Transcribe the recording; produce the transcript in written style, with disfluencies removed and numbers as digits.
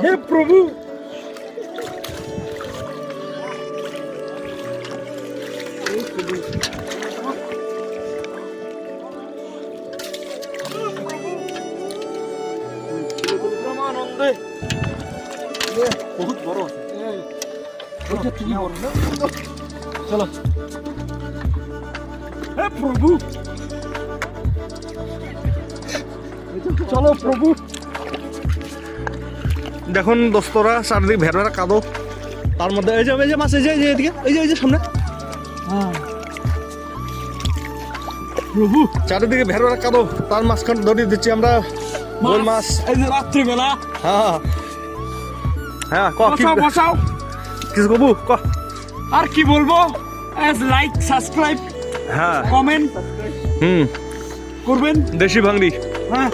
হে প্রভু আনন্দে বহুত বড় আছে চলো হে প্রভু চলো প্রভু দেখুন দোস্তরা চারদিক ভেড়ারা কাঁদো তার মধ্যে এই যে মাছ এই যে এদিকে এই যে সামনে প্রভু চারিদিকে ভেড়ারা কাঁদো তার মাঝখান ধরিয়ে দিচ্ছি আমরা গোল মাছ এই যে রাত্রিবেলা হ্যাঁ হ্যাঁ বসাও কিছু কবু ক আর কি বলবো লাইক সাবস্ক্রাইব হ্যাঁ কমেন্ট করবেন দেশি ভাঙড়ি হ্যাঁ